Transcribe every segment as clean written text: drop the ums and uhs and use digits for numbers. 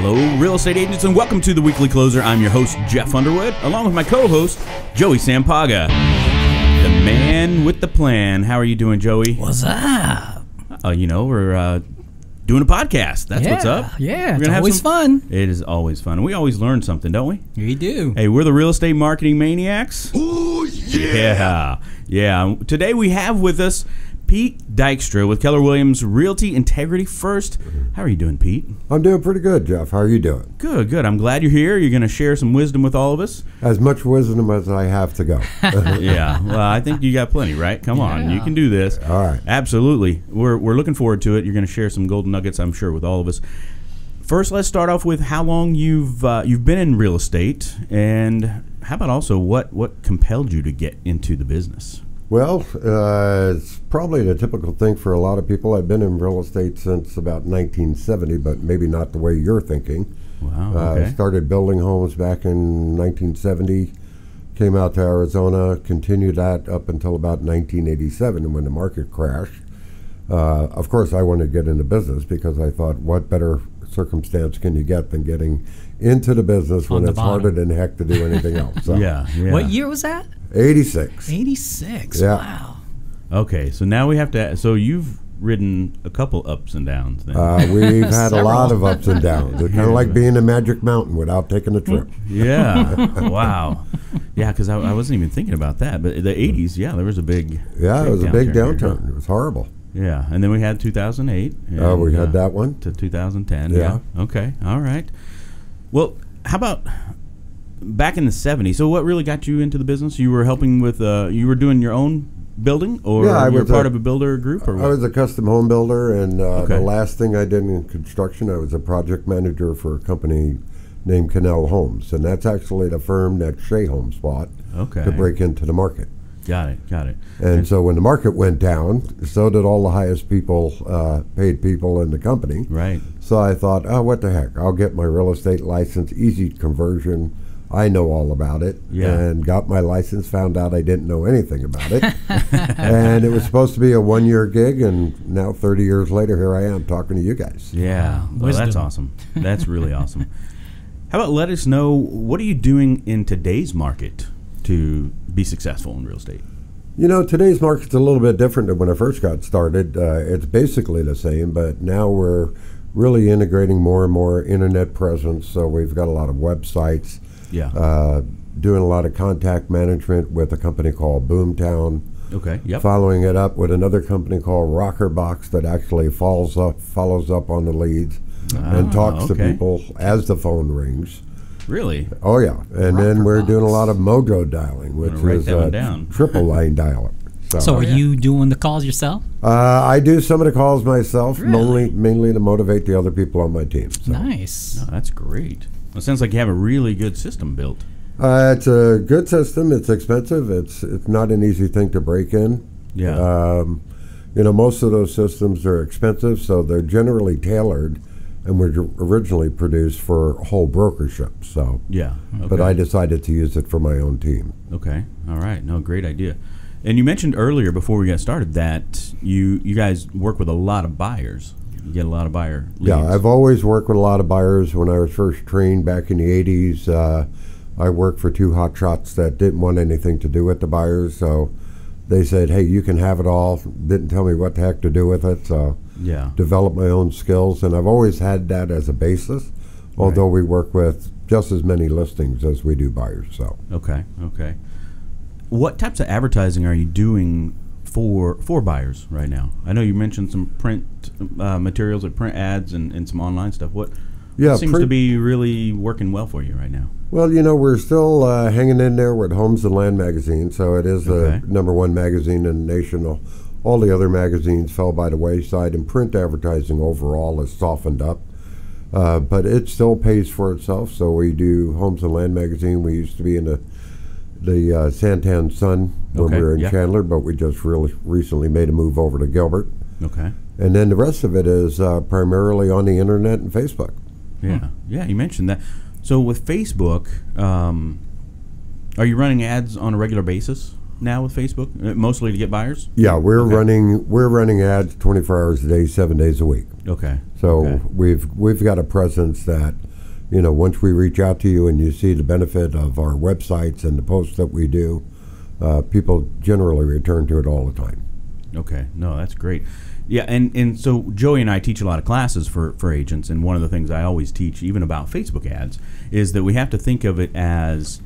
Hello, real estate agents, and welcome to the Weekly Closer. I'm your host, Jeff Underwood, along with my co-host, Joey Sampaga, the man with the plan. How are you doing, Joey? What's up? We're doing a podcast. That's what's up. Yeah, it's always fun. It is always fun. We always learn something, don't we? We do. Hey, we're the real estate marketing maniacs. Oh, yeah. Yeah. Today we have with us Pete Dijkstra with Keller Williams Realty Integrity First. How are you doing, Pete? I'm doing pretty good, Jeff. How are you doing? Good, good. I'm glad you're here. You're going to share some wisdom with all of us. As much wisdom as I have to go. Yeah. Well, I think you got plenty, right? Come on. You can do this. All right. Absolutely. We're looking forward to it. You're going to share some golden nuggets, I'm sure, with all of us. First, let's start off with how long you've been in real estate, and how about also what compelled you to get into the business? Well, it's probably the typical thing for a lot of people. I've been in real estate since about 1970, but maybe not the way you're thinking. Wow. Okay. I started building homes back in 1970, came out to Arizona, continued that up until about 1987 when the market crashed. Of course, I wanted to get into business because I thought, what better circumstance can you get than getting into the business when it's harder than heck to do anything else? So. Yeah. What year was that? 86. 86. Yeah. Wow. Okay, so now we have to. So you've ridden a couple ups and downs. Then. We've had a lot of ups and downs. It's kind of like being in Magic Mountain without taking a trip. Yeah. Wow. Yeah, because I wasn't even thinking about that. But the 80s, yeah, there was a big. Yeah, it was a big downturn. Here. It was horrible. Yeah, and then we had 2008. Oh, we had that one to 2010. Yeah. Okay. All right. Well, how about back in the 70s? So what really got you into the business? You were helping with, you were doing your own building, or you were part of a builder group? Or what? I was a custom home builder, and the last thing I did in construction, I was a project manager for a company named Cannell Homes, and that's actually the firm that Shea Homes bought to break into the market. Got it. And so when the market went down, so did all the highest paid people in the company. Right. So I thought, oh, what the heck? I'll get my real estate license, easy conversion. I know all about it. Yeah. And got my license, found out I didn't know anything about it. And it was supposed to be a one-year gig, and now 30 years later, here I am talking to you guys. Yeah. Well, that's awesome. That's really awesome. How about let us know, what are you doing in today's market to be successful in real estate? You know, today's market's a little bit different than when I first got started. It's basically the same, but now we're really integrating more and more internet presence. So we've got a lot of websites. Yeah. Doing a lot of contact management with a company called Boomtown. Okay. Yep. Following it up with another company called Rockerbox that actually follows up on the leads and talks to people as the phone rings. Really? Oh, yeah. And then we're doing a lot of Mojo dialing, which is a triple line dialer. So are you doing the calls yourself? I do some of the calls myself, Really? mainly to motivate the other people on my team. So. Nice. No, that's great. Well, it sounds like you have a really good system built. It's a good system. It's expensive. It's not an easy thing to break in. Yeah. Most of those systems are expensive, so they're generally tailored and were originally produced for whole brokership. So yeah. Okay. But I decided to use it for my own team. Okay. All right. No, great idea. And you mentioned earlier before we got started that you guys work with a lot of buyers. You get a lot of buyer leads. Yeah, I've always worked with a lot of buyers. When I was first trained back in the 80s, I worked for two hotshots that didn't want anything to do with the buyers. So they said, hey, you can have it all. Didn't tell me what the heck to do with it. So yeah, developed my own skills. And I've always had that as a basis, although we work with just as many listings as we do buyers. So Okay. What types of advertising are you doing for buyers right now? I know you mentioned some print materials, like print ads and some online stuff. What seems to be really working well for you right now? Well, we're still hanging in there with Homes and Land magazine, so it is the #1 magazine in the nation. All the other magazines fell by the wayside, and print advertising overall has softened up. But it still pays for itself, so we do Homes and Land magazine. We used to be in the Santan Sun when we were in Chandler, but we just really recently made a move over to Gilbert. Okay. And then the rest of it is primarily on the internet and Facebook. Yeah, you mentioned that. So with Facebook, are you running ads on a regular basis now with Facebook, mostly to get buyers? Yeah, we're running ads 24 hours a day, 7 days a week. Okay. So we've got a presence that once we reach out to you and you see the benefit of our websites and the posts that we do, people generally return to it all the time. Okay, no, that's great. Yeah, and so Joey and I teach a lot of classes for agents, and one of the things I always teach, even about Facebook ads, is that we have to think of it as,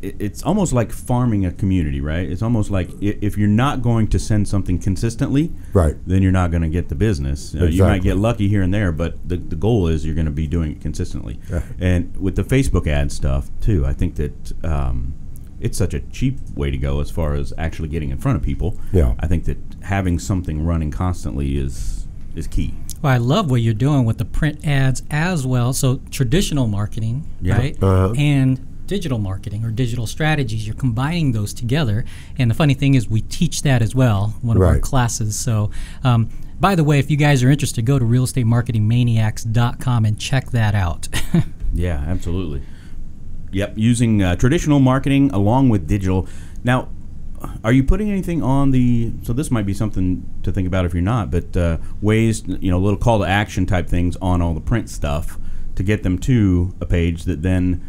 it's almost like farming a community, right? It's almost like if you're not going to send something consistently, right, then you're not going to get the business. Exactly. You might get lucky here and there, but the goal is you're going to be doing it consistently. Yeah. And with the Facebook ad stuff, too, I think that it's such a cheap way to go as far as actually getting in front of people. Yeah. I think that having something running constantly is key. Well, I love what you're doing with the print ads as well. So traditional marketing, right? And digital marketing or digital strategies, you're combining those together. And the funny thing is we teach that as well, one of our classes. So by the way, if you guys are interested, go to realestatemarketingmaniacs.com and check that out. Yeah, absolutely. Yep, using traditional marketing along with digital. Now, are you putting anything on the, so this might be something to think about if you're not, but ways, little call to action type things on all the print stuff to get them to a page that then,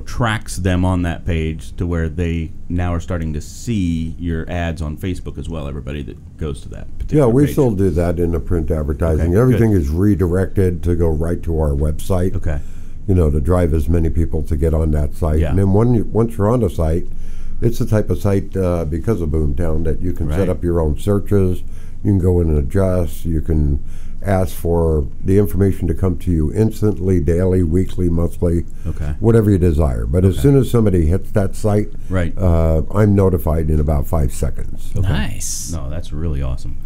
tracks them on that page to where they now are starting to see your ads on Facebook as well, everybody that goes to that particular page. Yeah, we still do that in the print advertising. Everything is redirected to go right to our website. Okay. To drive as many people to get on that site. Yeah. And then once you're on the site, it's the type of site, because of Boomtown, that you can set up your own searches, you can go in and adjust, you can ask for the information to come to you instantly, daily, weekly, monthly, whatever you desire. But as soon as somebody hits that site, I'm notified in about 5 seconds. Nice. No, that's really awesome.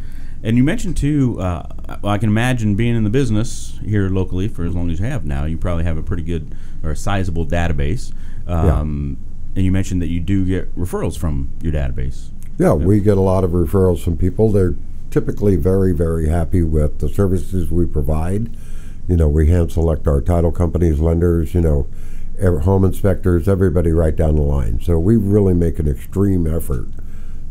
And you mentioned, too, I can imagine being in the business here locally for as long as you have now, you probably have a pretty good or a sizable database. And you mentioned that you do get referrals from your database. Yeah, we get a lot of referrals from people. They're typically very, very happy with the services we provide. We hand select our title companies, lenders, home inspectors, everybody right down the line. So we really make an extreme effort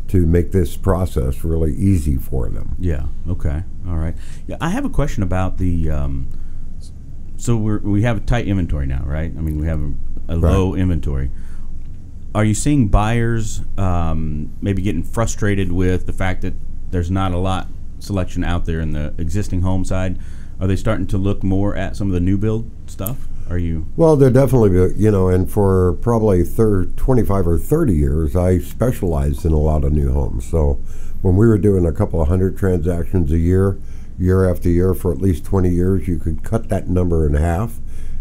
to make this process really easy for them. Yeah. Okay. All right. Yeah, I have a question about the. So we have a tight inventory now, right? I mean, we have a low inventory. Are you seeing buyers maybe getting frustrated with the fact that there's not a lot selection out there in the existing home side? Are they starting to look more at some of the new build stuff? Are you? Well, they're definitely, and for probably 25 or 30 years, I specialized in a lot of new homes. So when we were doing a couple of hundred transactions a year, year after year, for at least 20 years, you could cut that number in half,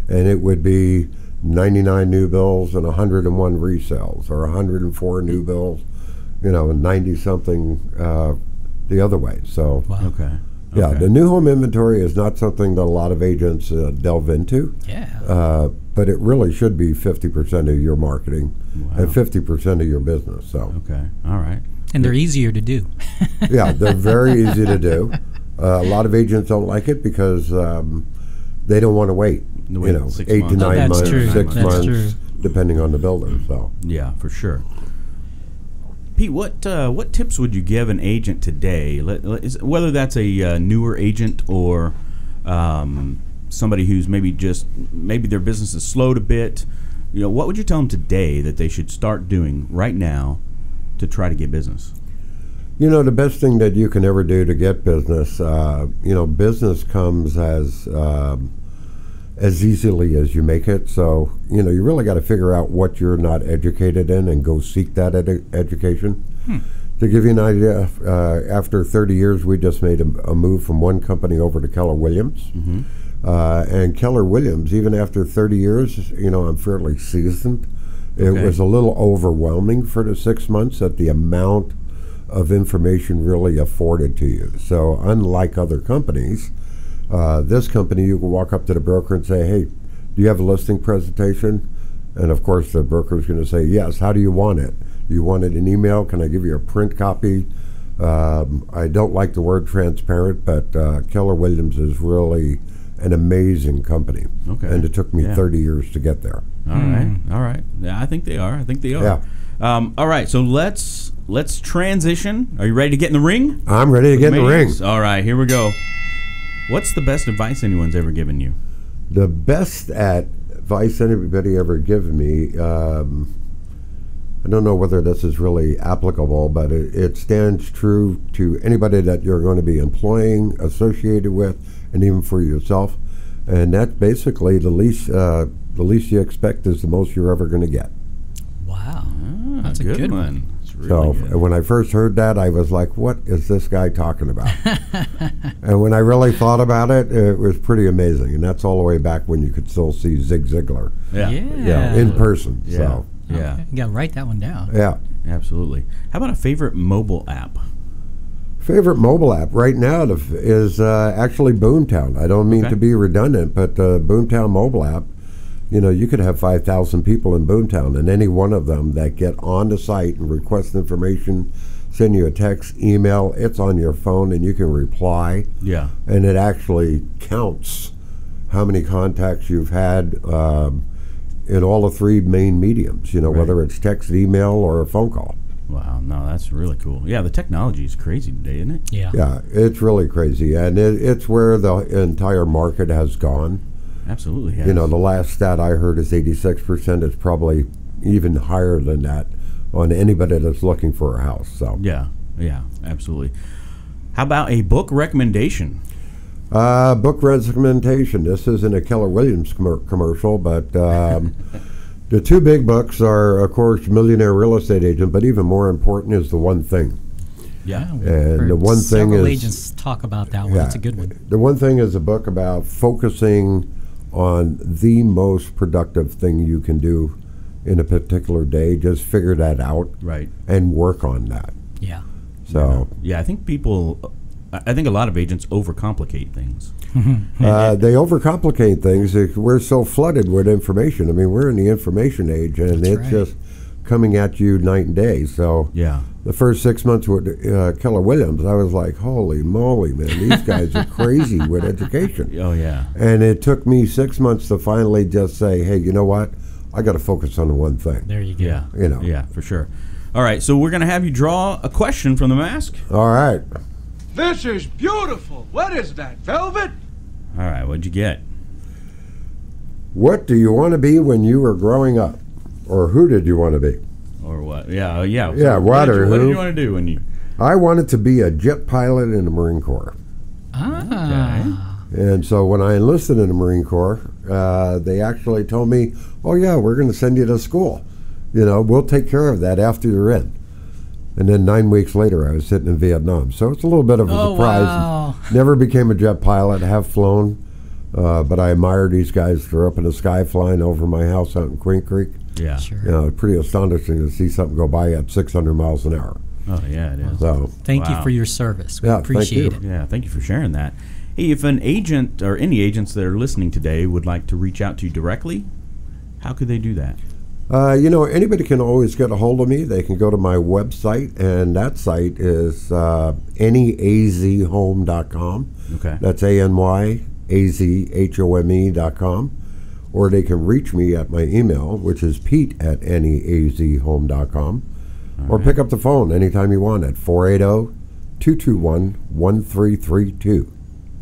and it would be 99 new builds and 101 resales, or 104 new builds, and 90-something the other way. So, yeah, the new home inventory is not something that a lot of agents delve into. Yeah. But it really should be 50% of your marketing and 50% of your business. So. Okay. All right. And they're easier to do. Yeah, they're very easy to do. A lot of agents don't like it because they don't want to wait. 8 to 9 months, 6 months, depending on the builder. So. Yeah, for sure. Pete, what tips would you give an agent today, whether that's a newer agent or somebody who's maybe their business is slowed a bit? What would you tell them today that they should start doing right now to try to get business? The best thing that you can ever do to get business, business comes as easily as you make it. So, you really got to figure out what you're not educated in and go seek that education. To give you an idea, after 30 years, we just made a move from one company over to Keller Williams. And Keller Williams, even after 30 years, I'm fairly seasoned. It was a little overwhelming for the 6 months at the amount of information really afforded to you. So unlike other companies, this company, you can walk up to the broker and say, hey, do you have a listing presentation? And of course the broker is going to say, yes. How do you want it? Do you want it in email? Can I give you a print copy? I don't like the word transparent, but Keller Williams is really an amazing company. And it took me 30 years to get there. All right. Yeah, I think they are. Yeah. All right, so let's transition. Are you ready to get in the ring? I'm ready to get in the ring. All right, here we go. What's the best advice anyone's ever given you? The best advice anybody ever given me, I don't know whether this is really applicable, but it stands true to anybody that you're going to be employing, associated with, and even for yourself. And that's basically the least you expect is the most you're ever going to get. Wow, that's a good one. Really good. When I first heard that, I was like, what is this guy talking about? And when I really thought about it, it was pretty amazing. And that's all the way back when you could still see Zig Ziglar in person. Yeah. So. Yeah. Okay. You got to write that one down. Yeah. Absolutely. How about a favorite mobile app? Favorite mobile app right now is actually Boomtown. I don't mean to be redundant, but Boomtown mobile app, you could have 5,000 people in Boomtown, and any one of them that get on the site and request information, send you a text, email, it's on your phone, and you can reply. Yeah. And it actually counts how many contacts you've had in all the three main mediums, whether it's text, email, or a phone call. Wow, no, that's really cool. Yeah, the technology is crazy today, isn't it? Yeah. Yeah, it's really crazy, and it's where the entire market has gone. Absolutely. Yes. The last stat I heard is 86%. It's probably even higher than that on anybody that's looking for a house. So yeah, absolutely. How about a book recommendation? Book recommendation. This isn't a Keller Williams commercial, but the two big books are, of course, Millionaire Real Estate Agent, but even more important is The One Thing. Yeah, and the one thing is, agents talk about that one. It's a good one. The One Thing is a book about focusing on the most productive thing you can do in a particular day. Just figure that out, right, and work on that. Yeah. So I think a lot of agents overcomplicate things. They overcomplicate things. We're so flooded with information. I mean, we're in the information age, and it's just coming at you night and day. So the first 6 months with Keller Williams, I was like, holy moly, man, these guys are crazy with education. Oh, yeah. And it took me 6 months to finally just say, hey, you know what? I got to focus on the one thing. There you go. Yeah. Yeah, for sure. All right, so we're going to have you draw a question from the mask. All right. This is beautiful. What is that, velvet? All right, what'd you get? What do you want to be when you were growing up? Or who did you want to be? Or what? Yeah. So what did you want to do when you... I wanted to be a jet pilot in the Marine Corps. Ah. Okay. And so when I enlisted in the Marine Corps, they actually told me, oh, yeah, we're going to send you to school. We'll take care of that after you're in. And then 9 weeks later, I was sitting in Vietnam. So it's a little bit of a surprise. Wow. Never became a jet pilot, have flown. But I admire these guys. They're up in the sky flying over my house out in Queen Creek. Yeah. Sure. Pretty astonishing to see something go by at 600 miles an hour. Oh, yeah, it is. So thank you for your service. We appreciate it. Yeah, thank you for sharing that. Hey, if an agent or any agents that are listening today would like to reach out to you directly, how could they do that? Anybody can always get a hold of me. They can go to my website, and that site is anyazhome.com. Okay. That's ANYAZHOME.com. Or they can reach me at my email, which is pete@anyazhome.com. Or pick up the phone anytime you want at 480-221-1332.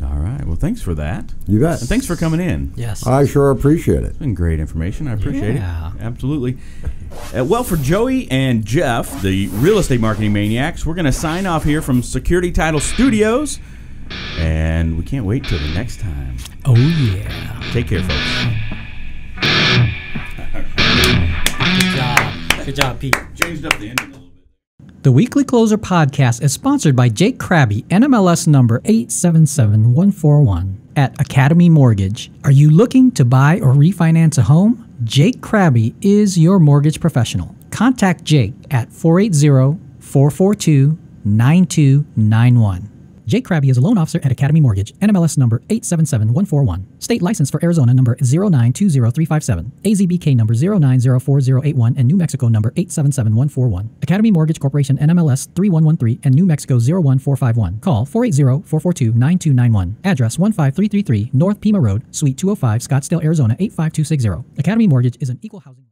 All right. Well, thanks for that. You bet. And thanks for coming in. Yes. I sure appreciate it. It's been great information. I appreciate it. Yeah. Absolutely. Well, for Joey and Jeff, the real estate marketing maniacs, we're going to sign off here from Security Title Studios. And we can't wait till the next time. Oh, yeah. Take care, folks. Good job, Pete. Changed up the ending a little bit. The Weekly Closer podcast is sponsored by Jake Krabby, NMLS number 877141 at Academy Mortgage. Are you looking to buy or refinance a home? Jake Krabby is your mortgage professional. Contact Jake at 480-442-9291. Jake Krabby is a loan officer at Academy Mortgage, NMLS number 877141. State license for Arizona number 0920357, AZBK number 0904081, and New Mexico number 877141. Academy Mortgage Corporation, NMLS 3113, and New Mexico 01451. Call 480-442-9291. Address 15333 North Pima Road, Suite 205, Scottsdale, Arizona 85260. Academy Mortgage is an equal housing...